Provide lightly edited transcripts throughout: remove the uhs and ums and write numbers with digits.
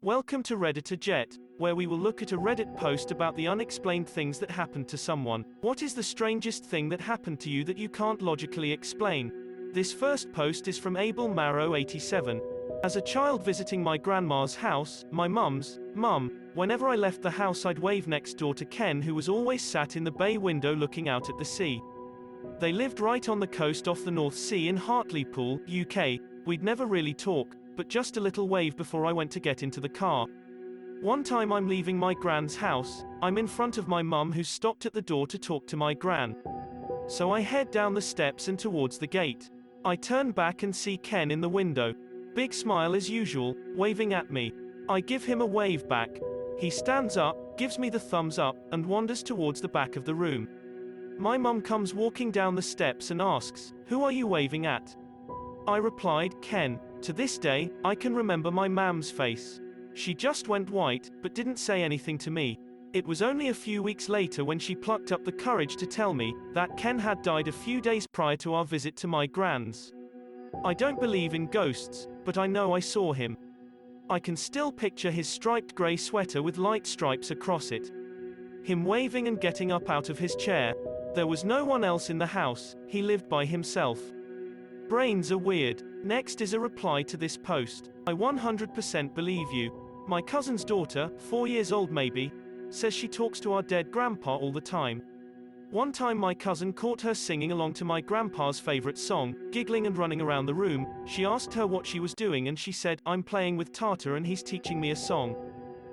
Welcome to Reddit Jet, where we will look at a Reddit post about the unexplained things that happened to someone. What is the strangest thing that happened to you that you can't logically explain? This first post is from Abel Marrow 87. As a child visiting my grandma's house, my mum's mum, whenever I left the house I'd wave next door to Ken, who was always sat in the bay window looking out at the sea. They lived right on the coast off the North Sea in Hartlepool, UK. We'd never really talk, but just a little wave before I went to get into the car. One time I'm leaving my gran's house, I'm in front of my mum who's stopped at the door to talk to my gran. So I head down the steps and towards the gate. I turn back and see Ken in the window. Big smile as usual, waving at me. I give him a wave back. He stands up, gives me the thumbs up, and wanders towards the back of the room. My mum comes walking down the steps and asks, "Who are you waving at?" I replied, "Ken." To this day, I can remember my mam's face. She just went white, but didn't say anything to me. It was only a few weeks later when she plucked up the courage to tell me that Ken had died a few days prior to our visit to my gran's. I don't believe in ghosts, but I know I saw him. I can still picture his striped grey sweater with light stripes across it. Him waving and getting up out of his chair. There was no one else in the house, he lived by himself. Brains are weird. Next is a reply to this post. I 100% believe you. My cousin's daughter, 4 years old maybe, says she talks to our dead grandpa all the time. One time my cousin caught her singing along to my grandpa's favorite song, giggling and running around the room. She asked her what she was doing and she said, "I'm playing with Tata and he's teaching me a song."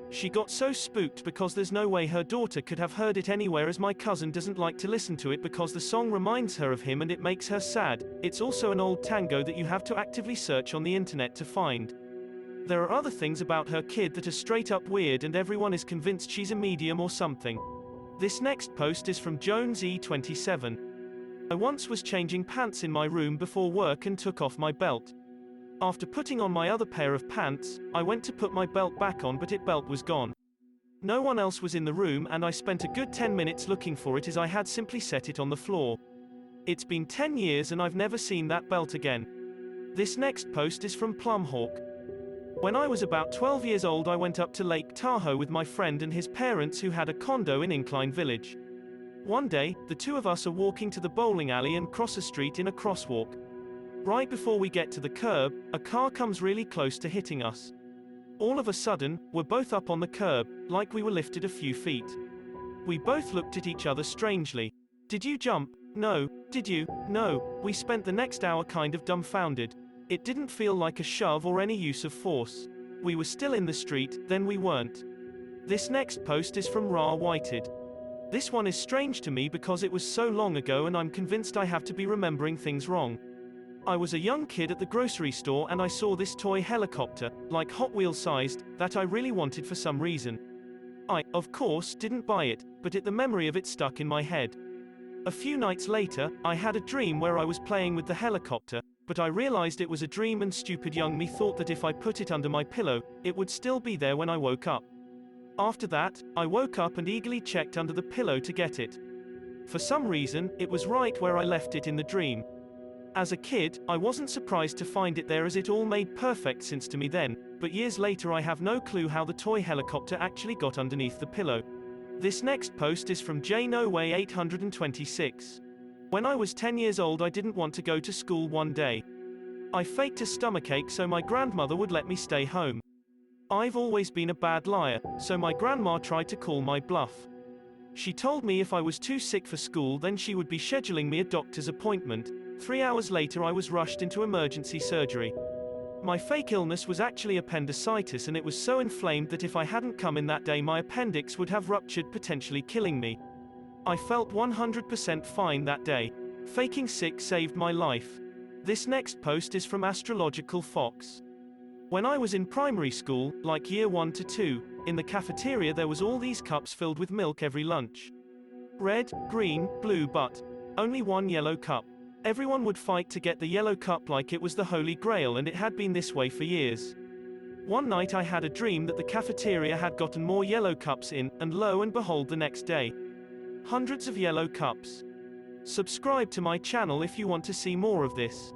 She got so spooked because there's no way her daughter could have heard it anywhere, as my cousin doesn't like to listen to it because the song reminds her of him and it makes her sad. It's also an old tango that you have to actively search on the internet to find. There are other things about her kid that are straight up weird and everyone is convinced she's a medium or something. This next post is from Jones E27. I once was changing pants in my room before work and took off my belt. After putting on my other pair of pants, I went to put my belt back on, but it belt was gone. No one else was in the room and I spent a good 10 minutes looking for it as I had simply set it on the floor. It's been 10 years and I've never seen that belt again. This next post is from Plumhawk. When I was about 12 years old I went up to Lake Tahoe with my friend and his parents who had a condo in Incline Village. One day, the two of us are walking to the bowling alley and cross a street in a crosswalk. Right before we get to the curb, a car comes really close to hitting us. All of a sudden, we're both up on the curb, like we were lifted a few feet. We both looked at each other strangely. "Did you jump?" "No." "Did you?" "No." We spent the next hour kind of dumbfounded. It didn't feel like a shove or any use of force. We were still in the street, then we weren't. This next post is from Ra Whited. This one is strange to me because it was so long ago and I'm convinced I have to be remembering things wrong. I was a young kid at the grocery store and I saw this toy helicopter, like Hot Wheels sized, that I really wanted for some reason. I, of course, didn't buy it, but the memory of it stuck in my head. A few nights later, I had a dream where I was playing with the helicopter, but I realized it was a dream and stupid young me thought that if I put it under my pillow, it would still be there when I woke up. After that, I woke up and eagerly checked under the pillow to get it. For some reason, it was right where I left it in the dream. As a kid, I wasn't surprised to find it there as it all made perfect sense to me then, but years later I have no clue how the toy helicopter actually got underneath the pillow. This next post is from Jane Oway 826. When I was 10 years old I didn't want to go to school one day. I faked a stomachache so my grandmother would let me stay home. I've always been a bad liar, so my grandma tried to call my bluff. She told me if I was too sick for school then she would be scheduling me a doctor's appointment. 3 hours later I was rushed into emergency surgery. My fake illness was actually appendicitis and it was so inflamed that if I hadn't come in that day my appendix would have ruptured, potentially killing me. I felt 100% fine that day. Faking sick saved my life. This next post is from Astrological Fox. When I was in primary school, like year 1 to 2, in the cafeteria there was all these cups filled with milk every lunch. Red, green, blue, but only one yellow cup. Everyone would fight to get the yellow cup like it was the Holy Grail, and it had been this way for years. One night I had a dream that the cafeteria had gotten more yellow cups in, and lo and behold the next day, hundreds of yellow cups. Subscribe to my channel if you want to see more of this.